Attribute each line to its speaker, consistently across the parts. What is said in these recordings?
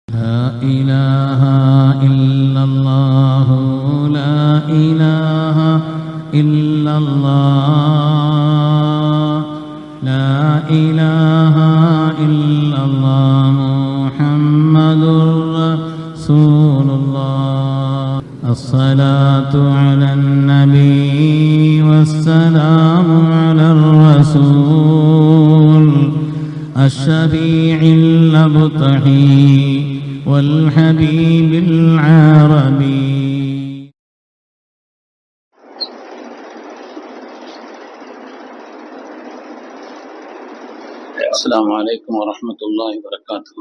Speaker 1: لا إله إلا الله لا إله إلا الله لا إله إلا الله محمد رسول الله الصلاة على النبي والسلام على الرسول الشفيع الأبطحي والحبيب العربي.
Speaker 2: السلام عليكم ورحمة الله وبركاته.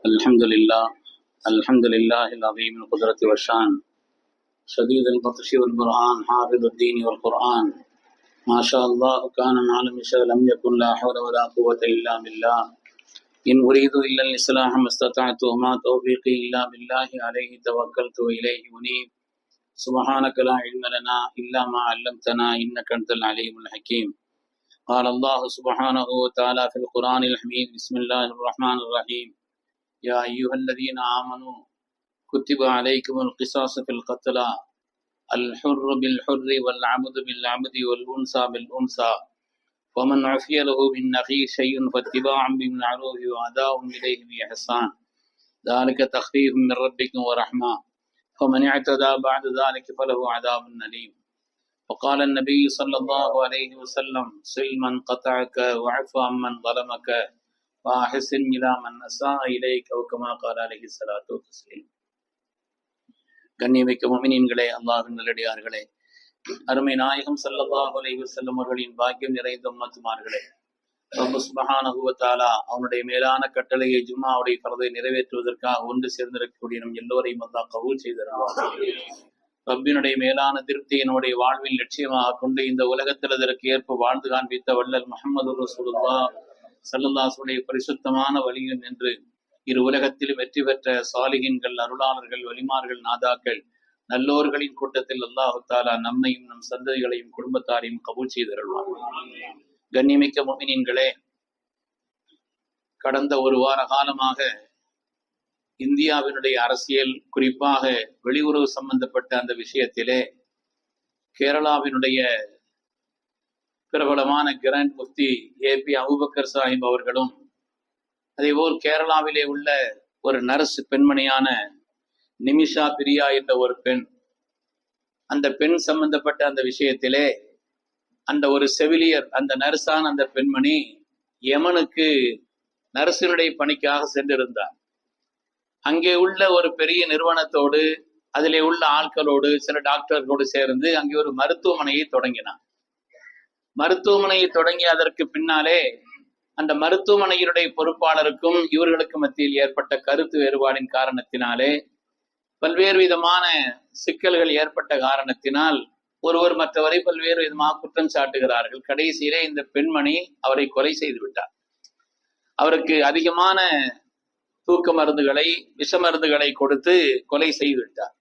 Speaker 2: الحمد لله العظيم القدرة والشان شديد البطش والبرهان حافظ الدين والقرآن ما شاء الله كان مع لم يشاء لم يكن لا حول ولا قوة إلا بالله إن أريد إلا الإصلاح ما استطعت وما توفيقي إلا بالله عليه توكلت وإليه أنيب سبحانك لا علم لنا إلا ما علمتنا إنك أنت العليم الحكيم. قال الله سبحانه وتعالى في القرآن الحميد بسم الله الرحمن الرحيم يا أيها الذين آمنوا كتب عليكم القصاص في القتلى الحر بالحر والعبد بالعبد والأنثى بالأنثى ومن عفي له من أخيه شيء فاتباع بالمعروف وأداء إليه بإحسان ذلك تخفيف من ربكم ورحمة فمن اعتدى بعد ذلك فله عذاب أليم. وقال النبي صلى الله عليه وسلم صل من قطعك وعف عمن ظلمك وأحسن إلى من أساء إليك أو كما قال عليه الصلاة والسلام. கண்ணியமிக்க முஃமினீன்களே, அல்லாஹ்வின் நல்லடியார்களே, அருமை நாயகம் ஸல்லல்லாஹு அலைஹி வஸல்லம் அவர்களின் பாக்கியம் நிறைந்த உம்மத்துமார்களே, ரப்பு சுப்ஹானஹு வ தஆலா அவனுடைய மேலான கட்டளையை ஜும்ஆவுடைய ஃபர்தை நிறைவேற்றுவதற்காக ஒன்று சேர்ந்திருக்கக்கூடிய நம் எல்லோரையும் அல்லாஹ் கபூல் செய்திருவார். ரப்பினுடைய மேலான திருப்தியை நம்முடைய வாழ்வில் லட்சியமாக கொண்டு இந்த உலகத்தில் அதற்கு ஏற்ப வாழ்ந்து காண்பித்த வள்ளல் முஹம்மது ரசூலுல்லாஹ் ஸல்லல்லாஹு அலைஹி வஸல்லம் பரிசுத்தமான வழியில் நின்று இரு உலகத்திலும் வெற்றி பெற்ற சாலிகின்கள், அருளாளர்கள், வலிமார்கள், நாதாக்கள், நல்லோர்களின் கூட்டத்தில் அல்லாஹு தஆலா நம்மையும் நம் சந்ததிகளையும் குடும்பத்தாரையும் கபூல் செய்திருவார். கண்ணியமிக்க முஃமினீன்களே, கடந்த ஒரு வார காலமாக இந்தியாவினுடைய அரசியல், குறிப்பாக வெளியுறவு சம்பந்தப்பட்ட அந்த விஷயத்திலே கேரளாவினுடைய பிரபலமான கிராண்ட் முஃப்தி ஏபி அபூபக்கர் சாஹிப் அவர்களும், அதேபோல் கேரளாவிலே உள்ள ஒரு நர்ஸ் பெண்மணியான நிமிஷா பிரியா என்ற ஒரு பெண், அந்த பெண் சம்பந்தப்பட்ட அந்த விஷயத்திலே அந்த ஒரு செவிலியர், அந்த நர்ஸான அந்த பெண்மணி யமனுக்கு நர்ஸினுடைய பணிக்காக சென்றிருந்தார். அங்கே உள்ள ஒரு பெரிய நிறுவனத்தோடு, அதிலே உள்ள ஆட்களோடு, சில டாக்டர்களோடு சேர்ந்து அங்கே ஒரு மருத்துவமனையை தொடங்கினார். மருத்துவமனையை தொடங்கி அதற்கு பின்னாலே அந்த மருத்துவமனையினுடைய பொறுப்பாளருக்கும் இவர்களுக்கு மத்தியில் ஏற்பட்ட கருத்து வேறுபாடின் காரணத்தினாலே பல்வேறு விதமான சிக்கல்கள் ஏற்பட்ட காரணத்தினால் ஒருவர் மற்றவரை பல்வேறு விதமாக குற்றம் சாட்டுகிறார்கள். கடைசியிலே இந்த பெண்மணி அவரை கொலை செய்து விட்டார். அவருக்கு அதிகமான தூக்க மருந்துகளை, விஷ மருந்துகளை கொடுத்து கொலை செய்து விட்டார்.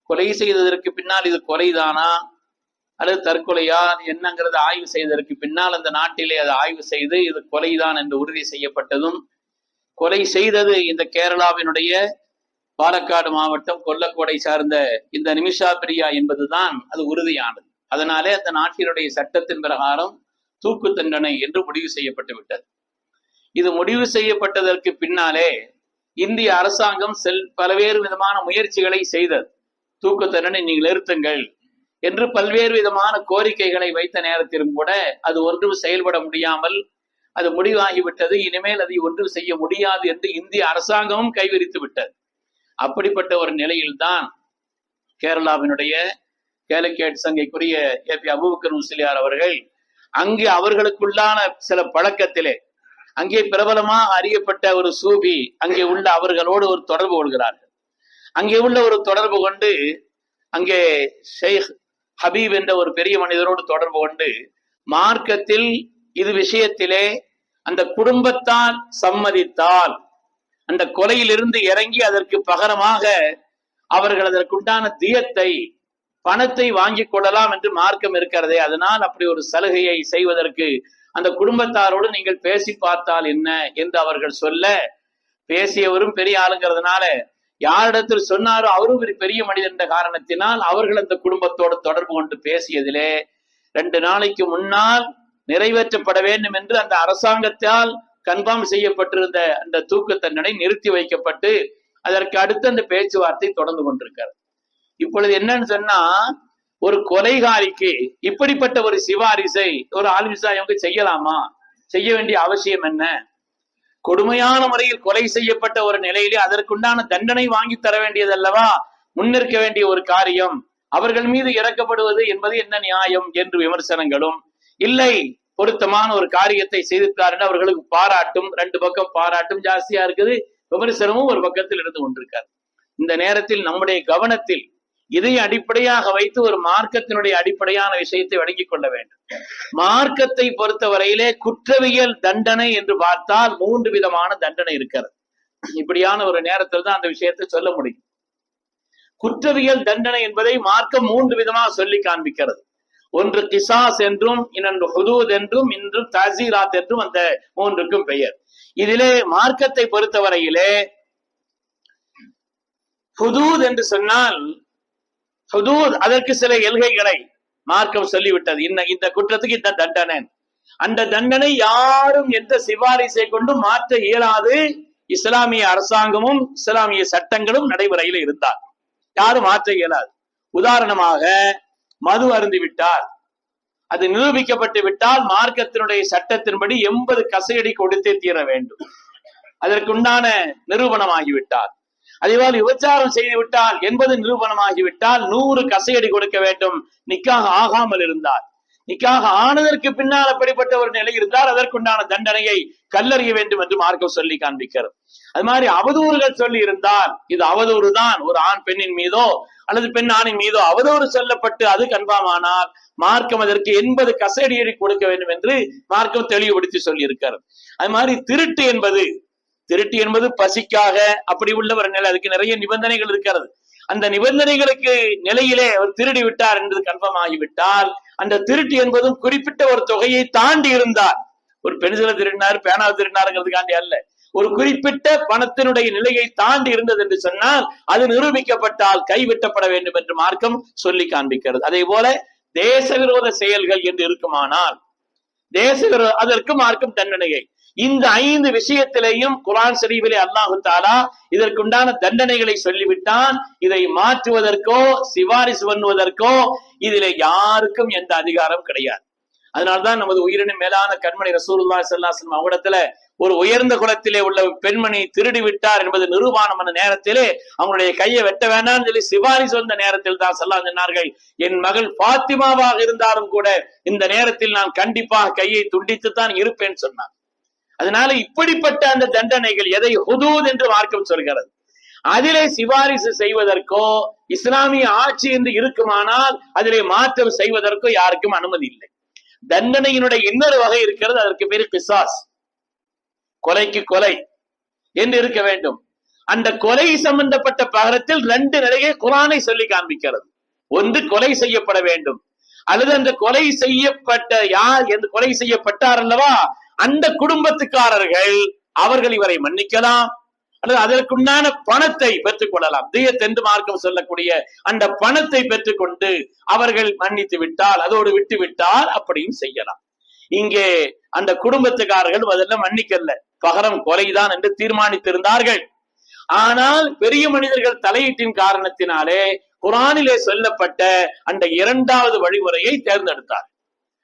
Speaker 2: கொலை செய்ததற்கு பின்னால் இது கொலைதானா அல்லது தற்கொலையா என்னங்கிறது ஆய்வு செய்ததற்கு பின்னால் அந்த நாட்டிலே அதை ஆய்வு செய்து இது கொலைதான் என்று உறுதி செய்யப்பட்டதும், கொலை செய்தது இந்த கேரளாவினுடைய பாலக்காடு மாவட்டம் கொல்லக்கோடை சார்ந்த இந்த நிமிஷா பிரியா என்பதுதான் அது உறுதியானது. அதனாலே அந்த நாட்டினுடைய சட்டத்தின் பிரகாரம் தூக்கு தண்டனை என்று முடிவு செய்யப்பட்டு விட்டது. இது முடிவு செய்யப்பட்டதற்கு பின்னாலே இந்திய அரசாங்கம் பல்வேறு விதமான முயற்சிகளை செய்தது. தூக்கு தண்டனை நீங்கள் நிறுத்துங்கள் என்று பல்வேறு விதமான கோரிக்கைகளை வைத்த நேரத்திலும் கூட அது ஒன்றும் செயல்பட முடியாமல் அது முடிவாகிவிட்டது. இனிமேல் அதை ஒன்றும் செய்ய முடியாது என்று இந்திய அரசாங்கமும் கைவிரித்து விட்டது. அப்படிப்பட்ட ஒரு நிலையில்தான் கேரளாவினுடைய கேலிக்கேட் சங்கைக்குரிய ஏபி அபூபக்கர் முஸ்லியார் அவர்கள் அங்கே அவர்களுக்குள்ளான சில பழக்கத்திலே அங்கே பிரபலமாக அறியப்பட்ட ஒரு சூபி அங்கே உள்ள அவர்களோடு ஒரு தொடர்பு கொள்கிறார்கள். அங்கே உள்ள ஒரு தொடர்பு கொண்டு அங்கே ஷேக் ஹபீப் என்ற ஒரு பெரிய மனிதரோடு தொடர்பு கொண்டு மார்க்கத்தில் இது விஷயத்திலே அந்த குடும்பத்தால் சம்மதித்தால் அந்த கொலையிலிருந்து இறங்கி அதற்கு பகரமாக அவர்கள் அதற்குண்டான தியத்தை, பணத்தை வாங்கி கொள்ளலாம் என்று மார்க்கம் இருக்கிறதே. அதனால் அப்படி ஒரு சலுகையை செய்வதற்கு அந்த குடும்பத்தாரோடு நீங்கள் பேசி பார்த்தால் என்ன என்று அவர்கள் சொல்ல, பேசியவரும் பெரிய ஆளுங்கிறதுனால யாரிடத்தில் சொன்னாரோ அவரும் ஒரு பெரிய மனிதன் என்ற காரணத்தினால் அவர்கள் அந்த குடும்பத்தோடு தொடர்பு கொண்டு பேசியதிலே 2 நாளைக்கு முன்னால் நிறைவேற்றப்பட வேண்டும் என்று அந்த அரசாங்கத்தால் கன்ஃபார்ம் செய்யப்பட்டிருந்த அந்த தூக்கு தண்டனை நிறுத்தி வைக்கப்பட்டு அதற்கு அடுத்து அந்த பேச்சுவார்த்தை தொடர்ந்து கொண்டிருக்கிறது. இப்பொழுது என்னன்னு சொன்னா, ஒரு கொலைகாரிக்கு இப்படிப்பட்ட ஒரு சிபாரிசை ஒரு ஆலிம்சா இவங்க செய்யலாமா? செய்ய வேண்டிய அவசியம் என்ன? கொடுமையான முறையில் கொலை செய்யப்பட்ட ஒரு நிலையிலே அதற்குண்டான தண்டனை வாங்கி தர வேண்டியது அல்லவா முன்னிற்க வேண்டிய ஒரு காரியம். அவர்கள் மீது இறக்கப்படுவது என்பது என்ன நியாயம் என்று விமர்சனங்களும், இல்லை பொருத்தமான ஒரு காரியத்தை செய்திருக்காரு அவர்களுக்கு பாராட்டும், 2 பக்கம் பாராட்டும் ஜாஸ்தியா இருக்குது, விமர்சனமும் ஒரு பக்கத்தில் இருந்து கொண்டிருக்காரு. இந்த நேரத்தில் நம்முடைய கவனத்தில் இதை அடிப்படையாக வைத்து ஒரு மார்க்கத்தினுடைய அடிப்படையான விஷயத்தை வழங்கிக் கொள்ள வேண்டும். மார்க்கத்தை பொறுத்தவரையிலே குற்றவியல் தண்டனை என்று பார்த்தால் 3 விதமான தண்டனை இருக்கிறது. இப்படியான ஒரு நேரத்தில் தான் அந்த விஷயத்தை சொல்ல முடியும். குற்றவியல் தண்டனை என்பதை மார்க்கம் 3 விதமாக சொல்லி காண்பிக்கிறது. ஒன்று கிசாஸ் என்றும், இன்னொன்று ஹுதூத் என்றும், இன்றும் தஸீராத் என்றும் அந்த 3க்கும் பெயர். இதிலே மார்க்கத்தை பொறுத்தவரையிலே ஹுதூத் என்று சொன்னால் ஹுதூத் அதற்கு சில எல்கைகளை மார்க்கம் சொல்லிவிட்டது. இந்த குற்றத்துக்கு இந்த தண்டனை, அந்த தண்டனை யாரும் எந்த சிபாரிசை கொண்டு மாற்ற இயலாது. இஸ்லாமிய அரசாங்கமும் இஸ்லாமிய சட்டங்களும் நடைமுறையில் இருந்தால் யாரும் மாற்ற இயலாது. உதாரணமாக மது அருந்தி விட்டால், அது நிரூபிக்கப்பட்டு விட்டால் மார்க்கத்தினுடைய சட்டத்தின்படி 80 கசையடி கொடுத்தே தீர வேண்டும். அதற்குண்டான நிரூபணமாகிவிட்டால், அதேபோல் விபச்சாரம் செய்து விட்டால் 80 நிரூபணமாகிவிட்டால் 100 கசையடி கொடுக்க வேண்டும். நிக்காக ஆகாமல் இருந்தால், நிக்காக ஆனதற்கு பின்னால் அப்படிப்பட்ட ஒரு நிலை இருந்தால் அதற்குண்டான தண்டனையை கல்லறிய வேண்டும் என்று மார்க்கம் சொல்லி காண்பிக்கிறது. அது மாதிரி அவதூறுகள் சொல்லி இருந்தால், இது அவதூறு தான், ஒரு ஆண் பெண்ணின் மீதோ அல்லது பெண் ஆணின் மீதோ அவதூறு சொல்லப்பட்டு அது கன்ஃபார்ம் ஆனால் மார்க்கம் அதற்கு 80 கசையடி கொடுக்க வேண்டும் என்று மார்க்கம் தெளிவுபடுத்தி சொல்லி இருக்கிறது. அது மாதிரி திருட்டு என்பது பசிக்காக அப்படி உள்ள ஒரு நிலை, அதுக்கு நிறைய நிபந்தனைகள் இருக்கிறது. அந்த நிபந்தனைகளுக்கு நிலையிலே அவர் திருடி விட்டார் என்று கன்ஃபார்ம் ஆகிவிட்டால் அந்த திருட்டு என்பதும் குறிப்பிட்ட ஒரு தொகையை தாண்டி இருந்தால், ஒரு பென்சிலை திருடினார் பேனாவை திருடினாருங்கிறதுக்காண்டி அல்ல, ஒரு குறிப்பிட்ட பணத்தினுடைய நிலையை தாண்டி இருந்தது என்று சொன்னால் அது நிரூபிக்கப்பட்டால் கைவிட்டப்பட வேண்டும் என்று மார்க்கம் சொல்லி காண்பிக்கிறது. அதே போல தேச விரோத செயல்கள் என்று இருக்குமானால் அதற்கு மார்க்கம் தண்டனையை. இந்த 5 விஷயத்திலேயும் குர்ஆன் ஷரீஃபிலே அல்லாஹ் தஆலா இதற்குண்டான தண்டனைகளை சொல்லிவிட்டான். இதை மாற்றுவதற்கோ சிபாரிசு பண்ணுவதற்கோ இதிலே யாருக்கும் எந்த அதிகாரம் கிடையாது. அதனால்தான் நமது உயிரினும் மேலான கண்மணி ரசூலுல்லாஹி ஸல்லல்லாஹு அலைஹி வஸல்லம் அவரிடத்துல ஒரு உயர்ந்த குலத்திலே உள்ள பெண்மணி திருடி விட்டார் என்பது நிரூபணம் பண்ண நேரத்திலே அவங்களுடைய கையை வெட்ட வேண்டாம்னு சொல்லி சிபாரிசு வந்த நேரத்தில் தான் ஸல்லல்லாஹு அலைஹி சொன்னார்கள், என் மகள் ஃபாத்திமாவாக இருந்தாலும் கூட இந்த நேரத்தில் நான் கண்டிப்பாக கையை துண்டித்துத்தான் இருப்பேன் சொன்னார். அதனால இப்படிப்பட்ட அந்த தண்டனைகள் எதை ஹுதூத் என்று மார்க்கம் சொல்கிறது. அதிலே சிபாரிசு செய்வதற்கோ இஸ்லாமிய ஆட்சி என்று இருக்குமானால் அதிலே மாற்றம் செய்வதற்கோ யாருக்கும் அனுமதி இல்லை. தண்டனையினுடைய இன்னொரு வகை இருக்கிறது, அதற்கு பேரு கிசாஸ், கொலைக்கு கொலை என்று இருக்க வேண்டும். அந்த கொலை சம்பந்தப்பட்ட பகரத்தில் 2 நிலையை குர்ஆனை சொல்லி காண்பிக்கிறது. ஒன்று கொலை செய்யப்பட வேண்டும், அல்லது அந்த கொலை செய்யப்பட்ட யார் என்று கொலை செய்யப்பட்டார் அல்லவா அந்த குடும்பத்துக்காரர்கள் அவர்கள் இவரை மன்னிக்கலாம் அல்லது அதற்குண்டான பணத்தை பெற்றுக் கொள்ளலாம். தியத் என்று மார்க்கம் சொல்லக்கூடிய அந்த பணத்தை பெற்றுக்கொண்டு அவர்கள் மன்னித்து விட்டால், அதோடு விட்டு விட்டால் அப்படியும் செய்யலாம். இங்கே அந்த குடும்பத்துக்காரர்கள் அதெல்லாம் மன்னிக்கல, பகரம் கொலைதான் என்று தீர்மானித்திருந்தார்கள். ஆனால் பெரிய மனிதர்கள் தலையீட்டின் காரணத்தினாலே குர்ஆனிலே சொல்லப்பட்ட அந்த 2வது வழிமுறையை தேர்ந்தெடுத்தார்.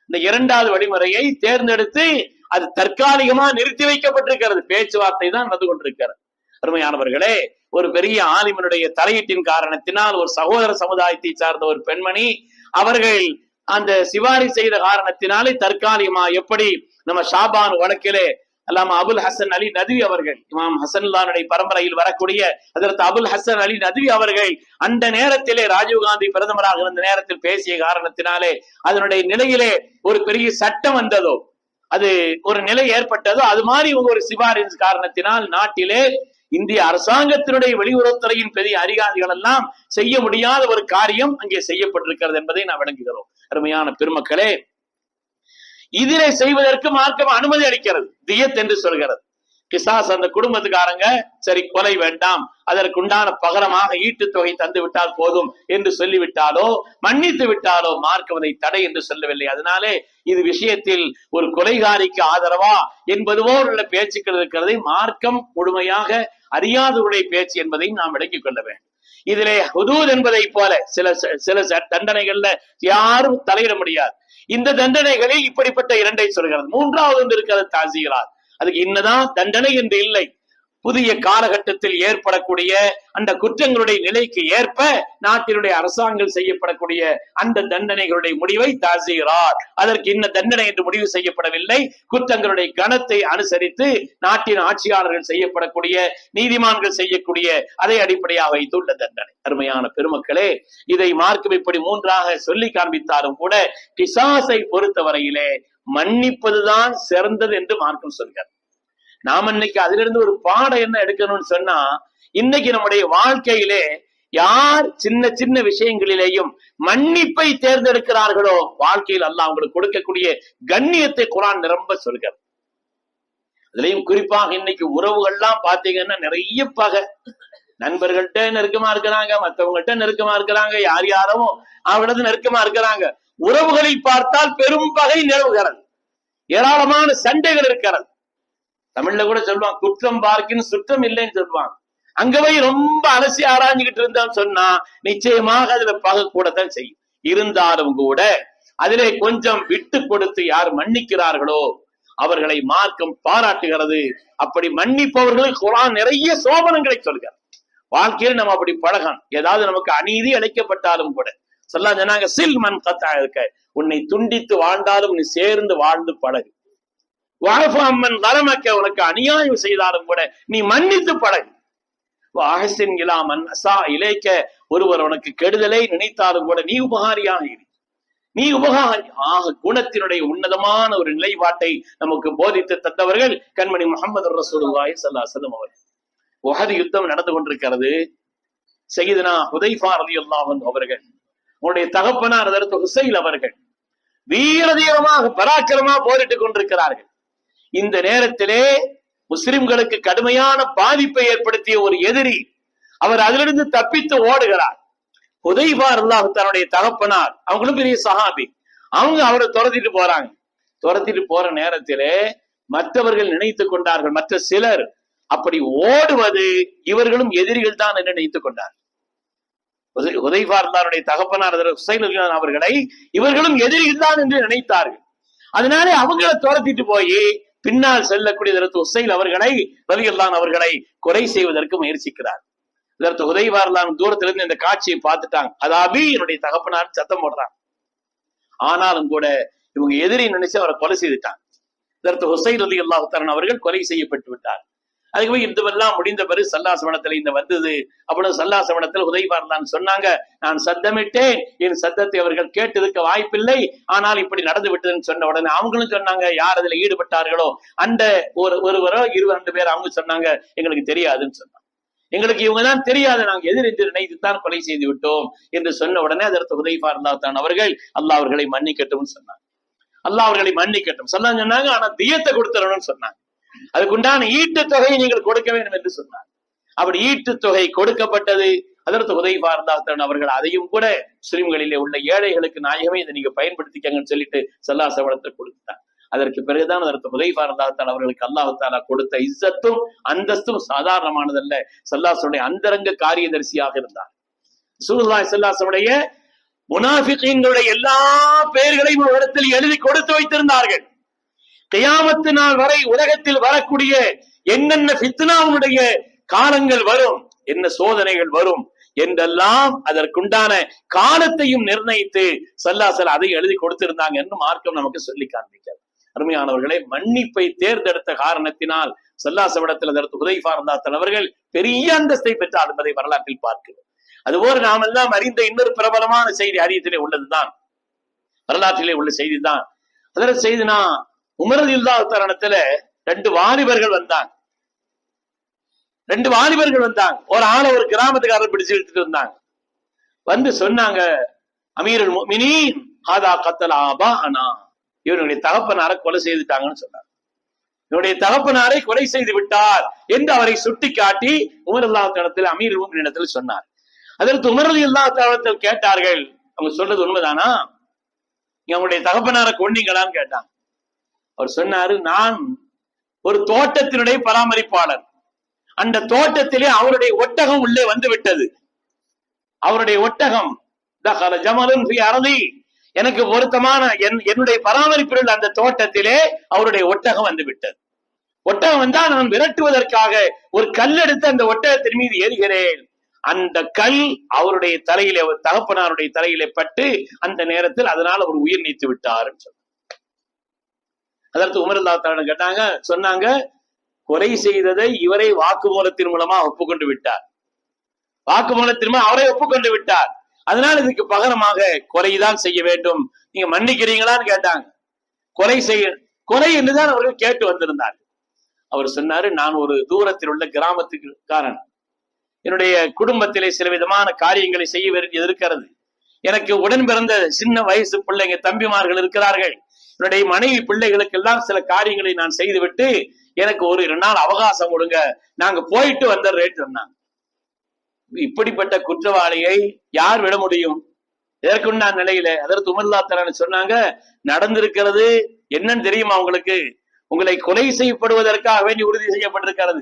Speaker 2: இந்த 2வது வழிமுறையை தேர்ந்தெடுத்து அது தற்காலிகமா நிறுத்தி வைக்கப்பட்டிருக்கிறது. பேச்சுவார்த்தை தான் நடந்து கொண்டிருக்கிறது. அருமையானவர்களே, ஒரு பெரிய ஆலிமனுடைய தலையீட்டின் காரணத்தினால் ஒரு சகோதர சமுதாயத்தை சார்ந்த ஒரு பெண்மணி அவர்கள் அந்த சிபாரி செய்த காரணத்தினாலே தற்காலிகமா, எப்படி நம்ம ஷாபான் வழக்கிலே அல்லாம அபுல் ஹசன் அலி நதுவி அவர்கள், இமாம் ஹசன்லானுடைய பரம்பரையில் வரக்கூடிய அதற்கு அபுல் ஹசன் அலி நதுவி அவர்கள் அந்த நேரத்திலே ராஜீவ்காந்தி பிரதமராக இருந்த நேரத்தில் பேசிய காரணத்தினாலே அதனுடைய நிலையிலே ஒரு பெரிய சட்டம் வந்ததோ, அது ஒரு நிலை ஏற்பட்டதோ, அது மாதிரி ஒரு சிபாரிசு காரணத்தினால் நாட்டிலே இந்திய அரசாங்கத்தினுடைய வெளியுறவுத்துறையின் பெரிய அதிகாரிகள் எல்லாம் செய்ய முடியாத ஒரு காரியம் அங்கே செய்யப்பட்டிருக்கிறது என்பதை நாம் விளங்குகிறோம். அருமையான பெருமக்களே, இதிலே செய்வதற்கு மார்க்கம் அனுமதி அளிக்கிறது. தியத் என்று சொல்கிறது. கிசாஸ் அந்த குடும்பத்துக்காரங்க சரி கொலை வேண்டாம், அதற்குண்டான பகரமாக ஈட்டு தொகை தந்து விட்டால் போதும் என்று சொல்லிவிட்டாலோ மன்னித்து விட்டாலோ மார்க்கம் அதை தடை என்று சொல்லவில்லை. அதனாலே இது விஷயத்தில் ஒரு கொலைகாரிக்கு ஆதரவா என்பது போல் உள்ள பேச்சுக்கள் இருக்கிறதை மார்க்கம் முழுமையாக அறியாதவருடைய பேச்சு என்பதையும் நாம் விளங்கிக் கொள்ள வேண்டும். இதிலே ஹுதூத் என்பதை போல சில தண்டனைகள்ல யாரும் தலையிட முடியாது. இந்த தண்டனைகளில் இப்படிப்பட்ட இரண்டை சொல்கிறது. மூன்றாவது ஒன்று இருக்கிறது தாசீராத். அதுக்கு இன்னதான் தண்டனை என்று இல்லை. புதிய காலகட்டத்தில் ஏற்படக்கூடிய அந்த குற்றங்களுடைய நிலைக்கு ஏற்ப நாட்டினுடைய அரசாங்கம் செய்யப்படக்கூடிய அந்த தண்டனைகளுடைய முடிவை தாசீராத், அதற்கு இன்ன தண்டனை என்று முடிவு செய்யப்படவில்லை. குற்றங்களுடைய கணத்தை அனுசரித்து நாட்டின் ஆட்சியாளர்கள் செய்யப்படக்கூடிய, நீதிமான்கள் செய்யக்கூடிய அதை அடிப்படையாக வைத்துள்ள தண்டனை. அருமையான பெருமக்களே, இதை மார்க்கம் இப்படி மூன்றாக சொல்லி காண்பித்தாலும் கூட கிசாஸை பொறுத்தவரையிலே மன்னிப்பதுதான் சிறந்தது என்று மார்க்கம் சொல்கிறது. நாம இன்னைக்கு அதிலிருந்து ஒரு பாடம் என்ன எடுக்கணும்னு சொன்னா, இன்னைக்கு நம்முடைய வாழ்க்கையிலே யார் சின்ன சின்ன விஷயங்களிலேயும் மன்னிப்பை தேர்ந்தெடுக்கிறார்களோ வாழ்க்கையில் அல்லாஹ் அவங்களுக்கு கொடுக்கக்கூடிய கண்ணியத்தை குர்ஆன் நிரம்ப சொல்கிறது. அதுலயும் குறிப்பாக இன்னைக்கு உறவுகள்லாம் பாத்தீங்கன்னா நிறைய பகை. நண்பர்கள்ட்ட நெருக்கமா இருக்கிறாங்க, மற்றவங்கள்ட்ட நெருக்கமா இருக்கிறாங்க, யார் யாரும் அவங்களது நெருக்கமா இருக்கிறாங்க. உறவுகளை பார்த்தால் பெரும் பகை நிலவுகிறது, ஏராளமான சண்டைகள் இருக்கிறது. தமிழ்ல கூட சொல்லுவாங்க, குற்றம் பார்க்கின்னு சுற்றம் இல்லைன்னு சொல்லுவாங்க. அங்க போய் ரொம்ப அலசி ஆராய்ஞ்சுக்கிட்டு இருந்தான்னு சொன்னா நிச்சயமாக அதுல பகை கூடத்தான் செய்யும். இருந்தாலும் கூட அதிலே கொஞ்சம் விட்டு கொடுத்து யார் மன்னிக்கிறார்களோ அவர்களை மார்க்கம் பாராட்டுகிறது. அப்படி மன்னிப்பவர்கள் குர்ஆன் நிறைய சோபனங்களை சொல்கிறார். வாழ்க்கையில் நம்ம அப்படி பழகணும். ஏதாவது நமக்கு அநீதி அழைக்கப்பட்டாலும் கூட சொல்லலாம் சொன்னாங்க, சில் மன் கத்தா இருக்க, உன்னை துண்டித்து வாழ்ந்தாலும் நீ சேர்ந்து வாழ்ந்து பழகு. வாஃபம்மன் தலமக்க, உனக்கு அநியாயம் செய்தாலும் கூட நீ மன்னித்து பழகு. வாஹசின் இலா மன் அஸா இலைக்க, ஒருவர் உனக்கு கெடுதலை நினைத்தாலும் கூட நீ உபகாரியாக இரு. நீ உபகாரி ஆக குணத்தினுடைய உன்னதமான ஒரு நிலைப்பாட்டை நமக்கு போதித்து தந்தவர்கள் கண்மணி முஹம்மது ரசூலுல்லாஹி ஸல்லல்லாஹு அலைஹி வஸல்லம் அவர்கள். உஹது யுத்தம் நடந்து கொண்டிருக்கிறது. சய்யிதுனா ஹுதைஃபா ரலியல்லாஹு அன்ஹு அவர்கள், உன்னுடைய தகப்பனார் ஹஜ்ரத் ஹுசைன் அவர்கள் வீரதீரமாக பராக்கிரமா போரிட்டுக் கொண்டிருக்கிறார்கள். இந்த நேரத்திலே முஸ்லிம்களுக்கு கடுமையான பாதிப்பை ஏற்படுத்திய ஒரு எதிரி, அவர் அதிலிருந்து தப்பித்து ஓடுகிறார். ஹுதைஃபா ரலியல்லாஹு தன்னுடைய தகப்பனார், அவங்களும் பெரிய சஹாபி, அவங்க அவரை துரத்திட்டு போறாங்க. துரத்திட்டு போற நேரத்திலே மற்றவர்கள் நினைத்துக் கொண்டார்கள், மற்ற சிலர் அப்படி ஓடுவது இவர்களும் எதிரிகள் தான் என்று நினைத்துக் கொண்டார்கள். ஹுதைஃபா ரலியல்லாஹுடைய தகப்பனார் ஹுசைன் அவர்களை இவர்களும் எதிரிகள் தான் என்று நினைத்தார்கள். அதனாலே அவங்களை துரத்திட்டு போய் பின்னால் செல்லக்கூடிய ஹுசைன் அவர்களை ரலியல்லாஹு அவர்களை கொலை செய்வதற்கு முயற்சிக்கிறார். ஹுதைஃபா ரலியல்லாஹு தூரத்திலிருந்து இந்த காட்சியை பார்த்துட்டாங்க. அதாபி என்னுடைய தகப்பனார் சத்தம் போடுறாங்க. ஆனாலும் கூட இவங்க எதிரி நினைச்சு அவரை கொலை செய்துட்டாங்க. ஹுசைன் ரலியல்லாஹு அவர்கள் கொலை செய்யப்பட்டு விட்டார். அதுக்கு போய் இதுவெல்லாம் முடிந்த பிறகு சல்லாசவனத்துல இந்த வந்தது அப்படின்னு சல்லாசவனத்தில் ஹுதைஃபா ரலியல்லாஹு சொன்னாங்க, நான் சத்தமிட்டேன், என் சத்தத்தை அவர்கள் கேட்டிருக்க வாய்ப்பில்லை, ஆனால் இப்படி நடந்து விட்டதுன்னு சொன்ன உடனே அவங்களும் சொன்னாங்க, யார் அதுல ஈடுபட்டார்களோ அந்த ஒருவரோ 2 பேர் அவங்க சொன்னாங்க, எங்களுக்கு தெரியாதுன்னு சொன்னாங்க. எங்களுக்கு இவங்கதான் தெரியாது, நாங்க எதிர் என்று நினைத்துத்தான் கொலை செய்து விட்டோம் என்று சொன்ன உடனே அதற்கு ஹுதைஃபா ரலியல்லாஹு அவர்கள் அல்லாஹ் அவர்களை மன்னிக்கட்டும் சொன்னாங்க. அல்லாஹ் அவர்களை மன்னிக்கட்டும் சொன்னாங்க. ஆனா தியத்தை கொடுத்துடணும்னு சொன்னாங்க. அதுக்குண்டான ஈட்டு தொகையை நீங்கள் கொடுக்க வேண்டும் என்று சொன்னார். அப்படி ஈட்டு தொகை கொடுக்கப்பட்டது. அதற்கு ஹுதைஃபா ரலியல்லாஹு அவர்கள் அதையும் கூட முஸ்லிம்களிலே உள்ள ஏழைகளுக்கு நாயகமே இதை நீங்க பயன்படுத்திக்கங்கன்னு சொல்லிட்டு சல்லாசவனத்தை கொடுத்தார். அதற்கு பிறகுதான் அதற்கு ஹுதைஃபா ரலியல்லாஹு அவர்களுக்கு அல்லாஹ் தஆலா கொடுத்த இஸ்ஸத்தும் அந்தஸ்தும் சாதாரணமானதல்ல. ஸல்லல்லாஹு அந்தரங்க காரியதரிசியாக இருந்தார். ரசூலுல்லாஹி ஸல்லல்லாஹு முனாஃபிகீன்களுடைய எல்லா பெயர்களையும் ஒரு இடத்தில் எழுதி கொடுத்து வைத்திருந்தார்கள். கியாமத்து நாள் வரை உலகத்தில் வரக்கூடிய என்னென்ன ஃபித்னாவுடைய காலங்கள் வரும், என்ன சோதனைகள் வரும் என்றெல்லாம் அதற்குண்டான காலத்தையும் நிர்ணயித்து ஸல்லல்லாஹு அதை எழுதி கொடுத்திருந்தாங்க என்று மார்க்கம் நமக்கு சொல்லி காண்பிக்கிறது. அருமையானவர்களை, மன்னிப்பை தேர்ந்தெடுத்த காரணத்தினால் ஸல்லல்லாஹு அதற்கு ஹுதைஃபா ரலியல்லாஹு அவர்கள் பெரிய அந்தஸ்தை பெற்றார் என்பதை வரலாற்றில் பார்க்கிறோம். அதுபோல நாம் எல்லாம் அறிந்த இன்னொரு பிரபலமான செய்தி ஹதீஸிலே உள்ளதுதான், வரலாற்றிலே உள்ள செய்தி தான். அதற்கு செய்தினா உமர் ரலியல்லாஹு தஆலா 2 வாலிபர்கள் வந்தாங்க. ஒரு ஆளை ஒரு கிராமத்துக்காரர் பிடிச்சு எடுத்துட்டு வந்தாங்க. வந்து சொன்னாங்க, அமீருல் முஃமினீன் ஹாதா கத்தல ஆபாஅனா, இவனுடைய தகப்பனாரை கொலை செய்துட்டாங்கன்னு சொன்னாங்க. என்னுடைய தகப்பனாரை கொலை செய்து விட்டார் என்று அவரை சுட்டி காட்டி உமர் அல்லாஹ் அமீர் இடத்தில் சொன்னார். அதற்கு உமர் அல்லாஹ் கேட்டார்கள், அவங்க சொல்றது உண்மைதானா, அவங்களுடைய தகப்பனாரை கொண்டீங்களான்னு கேட்டாங்க. அவர் சொன்னாரு, நான் ஒரு தோட்டத்தினுடைய பராமரிப்பாளர், அந்த தோட்டத்திலே அவருடைய ஒட்டகம் உள்ளே வந்து விட்டது. அவருடைய ஒட்டகம் அறதி, எனக்கு பொருத்தமான என்னுடைய பராமரிப்பில் அந்த தோட்டத்திலே அவருடைய ஒட்டகம் வந்து விட்டது. ஒட்டகம் வந்தா நான் விரட்டுவதற்காக ஒரு கல் எடுத்து அந்த ஒட்டகத்தின் மீது ஏறுகிறேன். அந்த கல் அவருடைய தலையிலே, தகப்பனாருடைய தலையிலே பட்டு அந்த நேரத்தில் அதனால் அவர் உயிர் நீத்து விட்டார். அதற்கு உமர் அல்லாஹ் கேட்டாங்க, சொன்னாங்க, கொலை செய்ததை இவரை வாக்குமூலத்தின் மூலமா ஒப்புக்கொண்டு விட்டார். வாக்குமூலத்தின் மூலம் அவரை ஒப்புக்கொண்டு விட்டார். அதனால இதுக்கு பகரமாக கொலைதான் செய்ய வேண்டும், நீங்க மன்னிக்கிறீங்களான்னு கேட்டாங்க. கொலை என்றுதான் அவர்கள் கேட்டு வந்திருந்தார். அவர் சொன்னாரு, நான் ஒரு தூரத்தில் உள்ள கிராமத்துக்காரன், என்னுடைய குடும்பத்திலே சில விதமான காரியங்களை செய்ய வேண்டியது இருக்கிறது. எனக்கு உடன் பிறந்த சின்ன வயசு பிள்ளைங்க தம்பிமார்கள் இருக்கிறார்கள். என்னுடைய மனைவி பிள்ளைகளுக்கெல்லாம் சில காரியங்களை நான் செய்துவிட்டு எனக்கு ஒரு 2 நாள் அவகாசம் கொடுங்க, நாங்க போயிட்டு வந்துடுறேன்னு சொன்னாங்க. இப்படிப்பட்ட குற்றவாளியை யார் விட முடியும்? இதற்குண்டான நிலையில அதற்கு உமர் அல்லாஹ் சொன்னாங்க, நடந்திருக்கிறது என்னன்னு தெரியுமா உங்களுக்கு? உங்களை கொலை செய்யப்படுவதற்காக வேண்டி உறுதி செய்யப்பட்டிருக்கிறது.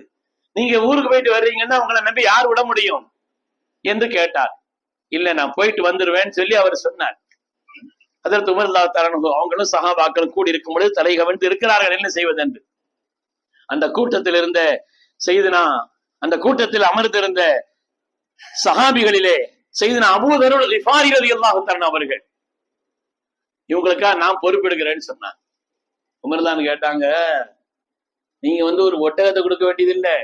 Speaker 2: நீங்க ஊருக்கு போயிட்டு வர்றீங்கன்னா உங்களை நம்பி யார் விட முடியும் என்று கேட்டார். இல்ல, நான் போயிட்டு வந்துருவேன்னு சொல்லி அவர் சொன்னார். அதற்கு உமர் அல்லாஹ் அவங்களும் சஹாபாக்களும் கூடி இருக்கும் பொழுது தலை கவிழ்ந்து இருக்கிறார்கள், என்ன செய்வதென்று. அந்த கூட்டத்தில் இருந்த செய்தினா, அந்த கூட்டத்தில் அமர்ந்திருந்த சஹாபிகளிலே செய்தினா அபூ தர் கிஃபாரி ரலியல்லாஹு தஆலா அவர்கள், இவங்களுக்காக நான் பொறுப்பெடுக்கிறேன்னு சொன்னாங்க. உமர் தான் கேட்டாங்க, நீங்க ஒரு ஒட்டகத்தை கொடுக்க வேண்டியது இல்லை,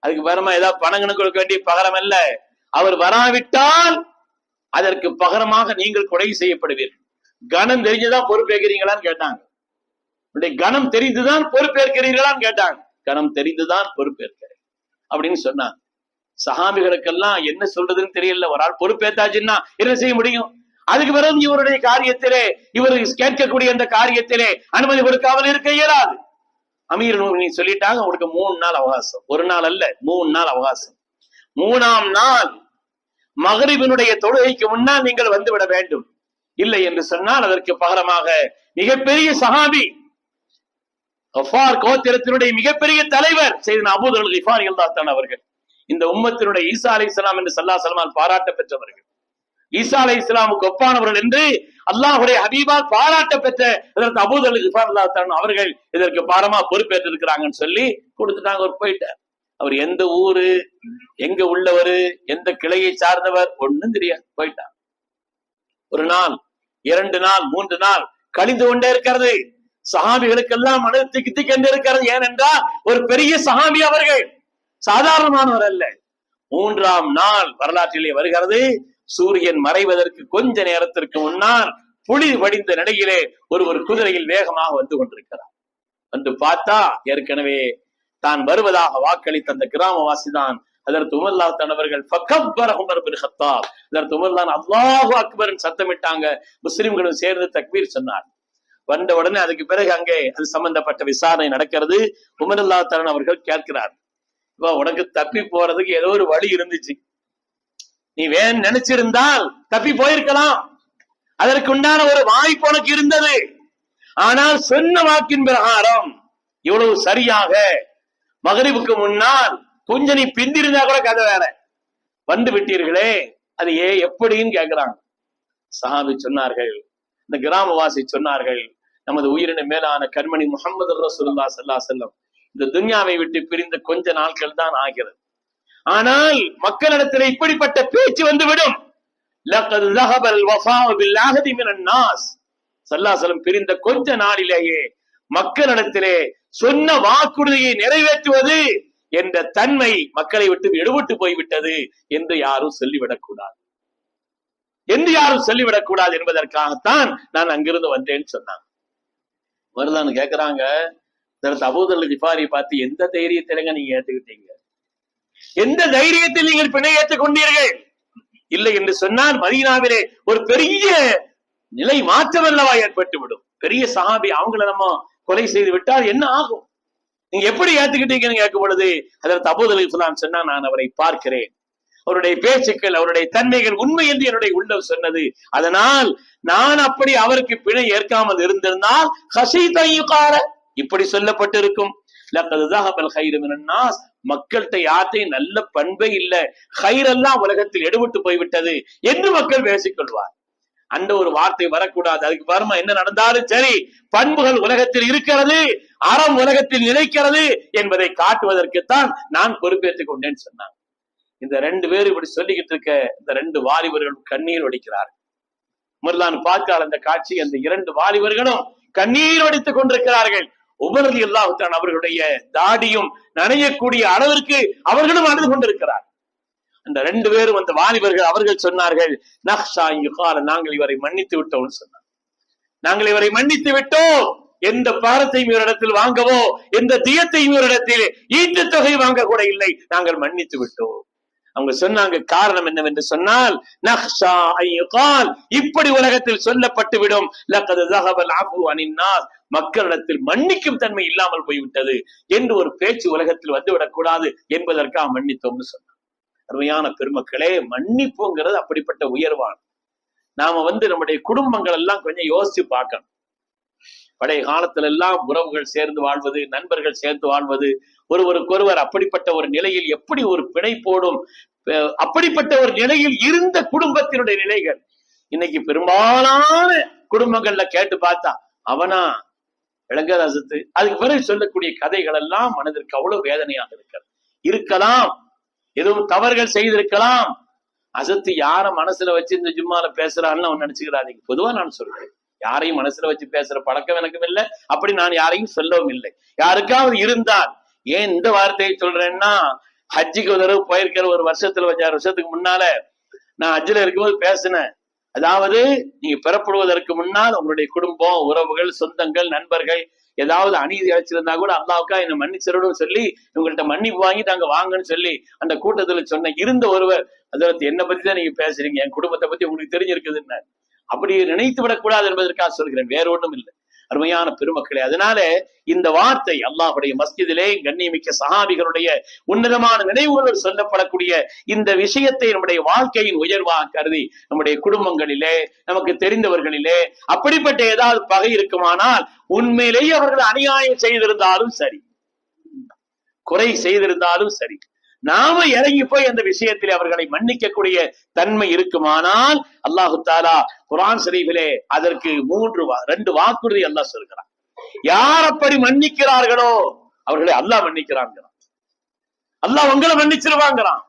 Speaker 2: அதுக்கு பகரமா ஏதாவது பணங்கன்னு கொடுக்க வேண்டிய பகரம் அல்ல. அவர் வராவிட்டால் அதற்கு பகரமாக நீங்கள் கொலை செய்யப்படுவீர்கள். கணம் தெரிஞ்சுதான் பொறுப்பேற்கிறீங்களான்னு கேட்டாங்க. கணம் தெரிந்துதான் பொறுப்பேற்கிறீர்களான்னு கேட்டாங்க. கணம் தெரிந்துதான் பொறுப்பேற்கிறேன் அப்படின்னு சொன்னாங்க. சஹாபிகளுக்கெல்லாம் என்ன சொல்றதுன்னு தெரியல. ஒரு ஆள் பொறுப்பேற்றாச்சுன்னா என்ன செய்ய முடியும்? அதுக்கு பிறகு இவருடைய காரியத்திலே, இவர் கேட்கக்கூடிய அந்த காரியத்திலே அனுமதி கொடுக்காமல் இருக்க இயலாது. அமீர் சொல்லிட்டாங்க, உங்களுக்கு 3 நாள் அவகாசம், 1 நாள் அல்ல 3 நாள் அவகாசம். 3ஆம் நாள் மகரிபினுடைய தொழுகைக்கு முன்னால் நீங்கள் வந்துவிட வேண்டும். இல்லை என்று சொன்னால் அதற்கு பகரமாக மிகப்பெரிய சஹாபி, கஃபார் கோத்திரத்தினுடைய மிகப்பெரிய தலைவர் செய்தனா அபூ தர் கிஃபாரி ரலியல்லாஹு தஆலா அவர்கள், இந்த உம்மத்தினுடைய ஈசா அலைஹிஸ்ஸலாம் என்று ஸல்லல்லாஹு அலைஹி வஸல்லம் பாராட்ட பெற்றவர்கள், ஈசா அலைஹிஸ்ஸலாமுக்கு ஒப்பானவர்கள் என்று அல்லாஹ்வுடைய ஹபீபால் பாராட்ட பெற்ற அபூ தர் கிஃபாரி ரலியல்லாஹு தஆலா அவர்கள் இதற்கு பாரமா பொறுப்பேற்று இருக்கிறாங்கன்னு சொல்லி கொடுத்துட்டாங்க. அவர் போயிட்டார். அவர் எந்த ஊரு, எங்க உள்ளவர், எந்த கிளையை சார்ந்தவர் ஒன்னும் தெரியாது, போயிட்டார். 1 நாள் 2 நாள் 3 நாள் கழிந்து கொண்டே இருக்கிறது. சஹாபிகளுக்கெல்லாம் மனது திக்கு இருக்கிறது. ஏனென்றால் ஒரு பெரிய சஹாபி அவர்கள், சாதாரணமானவர் அல்ல. 3ஆம் நாள் வரலாற்றிலே வருகிறது, சூரியன் மறைவதற்கு கொஞ்ச நேரத்திற்கு முன்னால் புலி வடிந்த நிலையிலே ஒரு குதிரையில் வேகமாக வந்து கொண்டிருக்கிறார். வந்து பார்த்தா ஏற்கனவே தான் வருவதாக வாக்களித்த அந்த கிராமவாசிதான். அதற்கு உமர் அல்லாஹ் அவர்கள் ஃபக்கப்பர உமர் பின் கத்தாப், அதற்கு உமர் அல்லாஹு அக்பர் சத்தமிட்டாங்க. முஸ்லிம்களும் சேர்ந்து தக்பீர் சொன்னார். வந்த உடனே அதுக்கு பிறகு அங்கே அது சம்பந்தப்பட்ட விசாரணை நடக்கிறது. உமர் அல்லாஹ் அவர்கள் கேட்கிறார், உனக்கு தப்பி போறதுக்கு ஏதோ ஒரு வழி இருந்துச்சு, நீ நினைச்சிருந்தால் தப்பி போயிருக்கலாம், அதற்குண்டான ஒரு வாய்ப்பு உனக்கு இருந்தது. ஆனால் சொன்ன வாக்கின் பிரகாரம் இவ்வளவு சரியாக மகரிபுக்கு முன்னால் கொஞ்சம் நீ பிந்திருந்தா கூட கதை வேற, வந்து விட்டீர்களே, அது எப்படின்னு கேட்கிறாங்க. சஹாபி சொன்னார்கள், இந்த கிராமவாசி சொன்னார்கள், நமது உயிரின மேலான கண்மணி முஹம்மது ரசூலுல்லாஹி ஸல்லல்லாஹு அலைஹி வஸல்லம் இந்த துன்யாவை விட்டு பிரிந்த கொஞ்ச நாட்கள் தான் ஆகிறது. ஆனால் மக்களிடத்தில் இப்படிப்பட்ட பேச்சு வந்துவிடும். லகத் ஸஹபல் வஃபாஉ பில் அஹதி மினன் நாஸ், ஸல்லல்லாஹு அலைஹி வஸல்லம் பிரிந்த கொஞ்ச நாளிலேயே மக்களிடத்திலே சொன்ன வாக்குறுதியை நிறைவேற்றுவது என்ற தன்மை மக்களை விட்டு எடுபட்டு போய்விட்டது என்று யாரும் சொல்லிவிடக்கூடாது, என்பதற்காகத்தான் நான் அங்கிருந்து வந்தேன்னு சொன்னாங்க. வருதான்னு கேட்கிறாங்க. அபூ தர் கிஃபாரி பார்த்து, எந்த தைரியத்திலங்க நீங்க ஏத்துக்கிட்டீங்க? எந்த தைரியத்தில் நீங்கள் பிணை ஏற்றுக் கொண்டீர்கள்? இல்லை என்று சொன்னால் மதீனாவிலே ஒரு பெரிய நிலை மாற்றம் அல்லவா ஏற்பட்டு விடும். பெரிய சஹாபி, அவங்களை நம்ம கொலை செய்து விட்டால் என்ன ஆகும்?
Speaker 3: நீங்க எப்படி ஏத்துக்கிட்டீங்கன்னு கேட்கும் பொழுது அதற்கு அபூ தர் இஸ்லாம் சொன்னா, நான் அவரை பார்க்கிறேன், அவருடைய பேச்சுக்கள் அவருடைய தன்மைகள் உண்மை என்று என்னுடைய உள்ளம் சொன்னது. அதனால் நான் அப்படி அவருக்கு பிணை ஏற்காமல் இருந்திருந்தால் இப்படி சொல்லப்பட்டிருக்கும், மக்கள்கிட்ட யார்ட்டையும் நல்ல பண்பே இல்ல, ஹைரெல்லாம் உலகத்தில் எடுபட்டு போய்விட்டது என்று மக்கள் பேசிக்கொள்வார். அந்த ஒரு வார்த்தை வரக்கூடாது. அதுக்கு பாருமா, என்ன நடந்தாலும் சரி, பண்புகள் உலகத்தில் இருக்கிறது, அறம் உலகத்தில் நிலைக்கிறது என்பதை காட்டுவதற்குத்தான் நான் பொறுப்பேற்றுக் கொண்டேன்னு சொன்னாங்க. இந்த 2 பேர் இப்படி சொல்லிக்கிட்டு இருக்க இந்த 2 வாலிபர்கள் கண்ணீர் வடிக்கிறார்கள். உமர்தான் பார்க்கிறார் அந்த காட்சி. அந்த 2 வாலிபர்களும் கண்ணீர் வடித்துக் கொண்டிருக்கிறார்கள். உமர் ரலியல்லாஹு தஆலா அவர்களுடைய தாடியும் நனையக்கூடிய அளவிற்கு அவர்களும் அழுது கொண்டிருக்கிறார். அந்த 2 பேரும் அந்த வாலிபர்கள் அவர்கள் சொன்னார்கள், நஹ்ஷா யுகால, நாங்கள் இவரை மன்னித்து விட்டோம்னு சொன்னார். நாங்கள் இவரை மன்னித்து விட்டோம், எந்த பாரத்தையும் இவரிடத்தில் வாங்கவோ எந்த தியத்தையும் இவரிடத்தில் ஈட்டு தொகை வாங்க கூட இல்லை, நாங்கள் மன்னித்து விட்டோம். அவங்க சொன்னாங்க, காரணம் என்னவென்று சொன்னால், நஹ்ஷா யுகால், இப்படி உலகத்தில் சொல்லப்பட்டு விடும், லகத் ஸஹபல் அஃபு அனின் நாஸ், மக்களிடத்தில் மன்னிக்கும் தன்மை இல்லாமல் போய்விட்டது என்று ஒரு பேச்சு உலகத்தில் வந்துவிடக் கூடாது என்பதற்காக மன்னித்தோம்னு சொன்னாங்க. அருமையான பெருமக்களே, மன்னிப்புங்கிறது அப்படிப்பட்ட உயர்வான. நாம நம்முடைய குடும்பங்கள் எல்லாம் கொஞ்சம் யோசிச்சு பார்க்கணும். பழைய காலத்துல எல்லாம் உறவுகள் சேர்ந்து வாழ்வது, நண்பர்கள் சேர்ந்து வாழ்வது, ஒருவருக்கொருவர் அப்படிப்பட்ட ஒரு நிலையில் எப்படி ஒரு பிணைப்போடும், அப்படிப்பட்ட ஒரு நிலையில் இருந்த குடும்பத்தினுடைய நிலைகள் இன்னைக்கு பெரும்பாலான குடும்பங்கள்ல கேட்டு பார்த்தா, அவனா விளங்காத அசத்து, அதுக்கு பிறகு சொல்லக்கூடிய கதைகள் எல்லாம் மனதிற்கு அவ்வளவு வேதனையாக இருக்கலாம். எதுவும் தவறுகள் செய்திருக்கலாம். அசத்து யார மனசுல வச்சு இந்த ஜும்மால பேசுறான்னு அவன் நினைச்சுக்கிறாதீங்க. பொதுவா நான் சொல்றேன், யாரையும் மனசுல வச்சு பேசுற பழக்கம் எனக்கும் இல்லை, அப்படி நான் யாரையும் சொல்லவும் இல்லை. யாருக்காவது இருந்தால், ஏன் இந்த வார்த்தையை சொல்றேன்னா, ஹஜ்ஜிக்கு ஒரு தடவை போயிருக்கிற ஒரு வருஷத்துல 5-6 வருஷத்துக்கு முன்னால நான் ஹஜ்ஜில இருக்கும்போது பேசினேன். அதாவது நீங்க பெறப்படுவதற்கு முன்னால் உங்களுடைய குடும்பம், உறவுகள், சொந்தங்கள், நண்பர்கள் ஏதாவது அநீதி அழைச்சிருந்தா கூட அல்லாவுக்கா என்ன மன்னிச்சிடணும் சொல்லி இவங்கள்ட்ட மன்னிப்பு வாங்கிட்டு அங்க வாங்கன்னு சொல்லி அந்த கூட்டத்துல சொன்ன இருந்த ஒருவர், அதாவது என்னை பத்தி தான் நீங்க பேசுறீங்க, என் குடும்பத்தை பத்தி உங்களுக்கு தெரிஞ்சிருக்குதுன்னு அப்படி நினைத்து விடக்கூடாது என்பதற்காக சொல்கிறேன், வேற ஒன்றும் இல்லை. அருமையான பெருமக்களே, அதனால இந்த வார்த்தை அல்லாஹுடைய மஸ்ஜிதிலே கண்ணியமிக்க சஹாபிகளுடைய உன்னதமான நினைவுகள் சொல்லப்படக்கூடிய இந்த விஷயத்தை நம்முடைய வாழ்க்கையின் உயர்வாக கருதி நம்முடைய குடும்பங்களிலே, நமக்கு தெரிந்தவர்களிலே அப்படிப்பட்ட ஏதாவது பகை இருக்குமானால், உண்மையிலேயே அவர்கள் அநியாயம் செய்திருந்தாலும் சரி, குறை செய்திருந்தாலும் சரி, நாம இறங்கி போய் அந்த விஷயத்திலே அவர்களை மன்னிக்கக்கூடிய தன்மை இருக்குமானால், அல்லாஹு தாலா குர்ஆன் ஷரீஃபிலே அதற்கு 2 வாக்குறுதி அல்லாஹ் சொல்கிறான். யார் அப்படி மன்னிக்கிறார்களோ அவர்களை அல்லாஹ் மன்னிக்கிறான். அல்லாஹ் உங்களை மன்னிச்சிருவாங்கிறான்.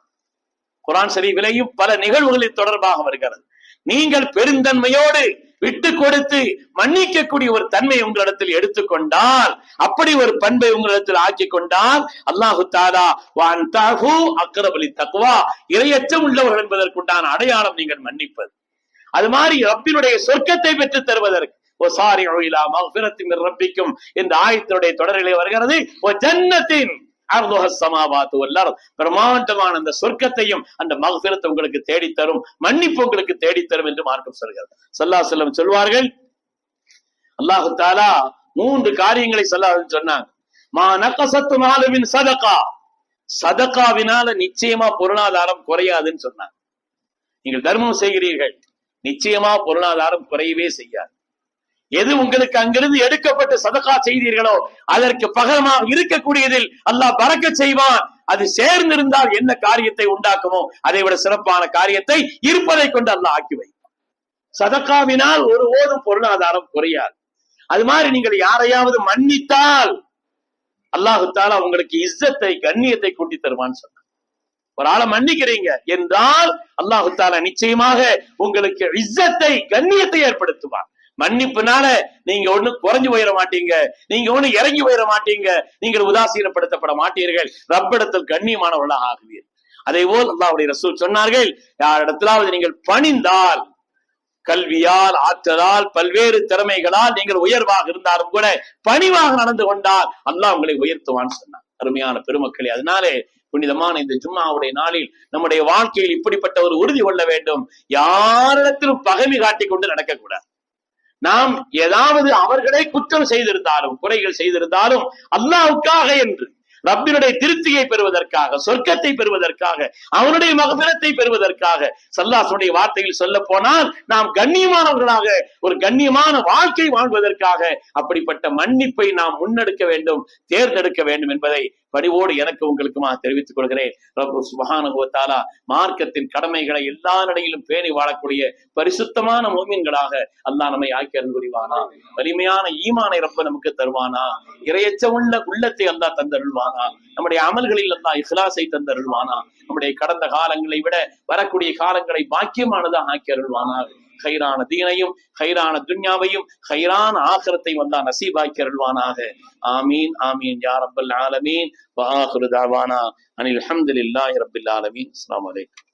Speaker 3: குர்ஆன் ஷரீஃபிலேயும் பல நிகழ்வுகளில் தொடர்பாக வருகிறது. நீங்கள் பெருந்தன்மையோடு விட்டு கொடுத்து மன்னிக்கக்கூடிய ஒரு தன்மை உங்களிடத்தில் எடுத்துக்கொண்டால், அப்படி ஒரு பண்பை உங்களிடத்தில் ஆக்கி கொண்டால், அல்லாஹு தஆலா வஅன்தஹு அக்ரபு லித்தக்வா, இறையச்சம் உள்ளவர்கள் என்பதற்குண்டான அடையாளம் நீங்கள் மன்னிப்பது. அது மாதிரி ரப்பினுடைய சொர்க்கத்தை பெற்று தருவதற்கு வஸாரிஉ இலா மக்ஃபிரத்தின் மின் ரப்பிக்கும் இந்த ஆயத்தினுடைய தொடரிலே வருகிறது. வஜன்னத்தின் பிரமாண்டமான அந்த சொர்க்கத்தையும் அந்த மக்ஃபிரத்தை உங்களுக்கு தேடித்தரும், மன்னிப்பு உங்களுக்கு தேடித்தரும் என்று மார்க்கம் சொல்கிறது. ஸல்லல்லாஹு அலைஹி வஸல்லம் சொல்வார்கள், அல்லாஹு தஆலா 3 காரியங்களை சொன்னாங்க. மா நகஸத் மாலு மின் ஸதகா, சதகாவினால நிச்சயமா பொருளாதாரம் குறையாதுன்னு சொன்னாங்க. நீங்கள் தர்மம் செய்கிறீர்கள், நிச்சயமா பொருளாதாரம் குறையவே செய்யாது. எது உங்களுக்கு அங்கிருந்து எடுக்கப்பட்டு சதகா செய்தீர்களோ அதற்கு பகரமாக இருக்கக்கூடியதில் அல்லாஹ் பரக்கத் செய்வான். அது சேர்ந்திருந்தால் என்ன காரியத்தை உண்டாக்குமோ அதை விட சிறப்பான காரியத்தை இருப்பதை கொண்டு அல்லாஹ் ஆக்கி வைப்பான். சதகாவினால் ஒருபோதும் பொருளாதாரம் குறையாது. அது மாதிரி நீங்கள் யாரையாவது மன்னித்தால் அல்லாஹு தஆலா உங்களுக்கு இஸ்ஸத்தை, கண்ணியத்தை கூட்டி தருவான்னு சொன்னார். ஒரு ஆளை மன்னிக்கிறீங்க என்றால் அல்லாஹு தஆலா நிச்சயமாக உங்களுக்கு இஸ்ஸத்தை, கண்ணியத்தை ஏற்படுத்துவான். மன்னிப்புனால நீங்க ஒண்ணு குறைஞ்சு போயிட மாட்டீங்க, நீங்க ஒண்ணு இறங்கி போயிட மாட்டீங்க, நீங்கள் உதாசீனப்படுத்தப்பட மாட்டீர்கள், ரப்பிடத்தில் கண்ணியமானவர்களாக ஆகுவீர்கள். அதே போல் அல்லாஹ்வுடைய ரசூல் சொன்னார்கள், யாரிடத்திலாவது நீங்கள் பணிந்தால், கல்வியால், ஆற்றலால், பல்வேறு திறமைகளால் நீங்கள் உயர்வாக இருந்தாலும் கூட பணிவாக நடந்து கொண்டால் அல்லாஹ் உங்களை உயர்த்துவான்னு சொன்னார். அருமையான பெருமக்களே, அதனாலே புனிதமான இந்த ஜும்மாவுடைய நாளில் நம்முடைய வாழ்க்கையில் இப்படிப்பட்ட ஒரு உறுதி கொள்ள வேண்டும். யாரிடத்திலும் பகைமை காட்டிக் கொண்டு நடக்கக்கூடாது. நாம் ஏதாவது அவர்களை குற்றம் செய்திருந்தாலும் குறைகள் செய்திருந்தாலும் அல்லாஹ்வுக்காக என்று ரப்பினுடைய திருப்தியை பெறுவதற்காக, சொர்க்கத்தை பெறுவதற்காக, அவனுடைய மகபிரத்தை பெறுவதற்காக, ஸல்லல்லாஹு வார்த்தையில் சொல்ல போனால் நாம் கண்ணியமானவர்களாக ஒரு கண்ணியமான வாழ்க்கை வாழ்வதற்காக அப்படிப்பட்ட மன்னிப்பை நாம் முன்னெடுக்க வேண்டும், தேர்ந்தெடுக்க வேண்டும் என்பதை பணிவோடு எனக்கு உங்களுக்குமா தெரிவித்துக் கொள்கிறேன். ரப்பு சுப்ஹானஹு வ தஆலா மார்க்கத்தின் கடமைகளை எல்லா நிலையிலும் பேணி வாழக்கூடிய பரிசுத்தமான முஃமின்களாக அல்லாஹ் நம்மை ஆக்கி அருள் புரிவானா. வலிமையான ஈமானை ரப்பு நமக்கு தருவானா. இறையச்சமுள்ள உள்ளத்தை அல்லாஹ் தந்தருள்வானா. நம்முடைய அமல்களில் அல்லாஹ் இஹ்லாஸை தந்தருள்வானா. நம்முடைய கடந்த காலங்களை விட வரக்கூடிய காலங்களை பாக்கியமானதாக ஆக்கி அருள்வானா. ஹைரான தீனையும் ஹைரான துன்யாவையும் ஹைரான ஆகிரத்தையும் அல்லாஹ் நசீபாக்கி அருள்வானாக. ஆமீன் ஆமீன் யா ரப்பல் ஆலமீன். வ ஆகிரு தஅவானா அனில் ஹம்துலில்லாஹி ரப்பில் ஆலமீன். அஸ்ஸலாமு அலைக்கும்.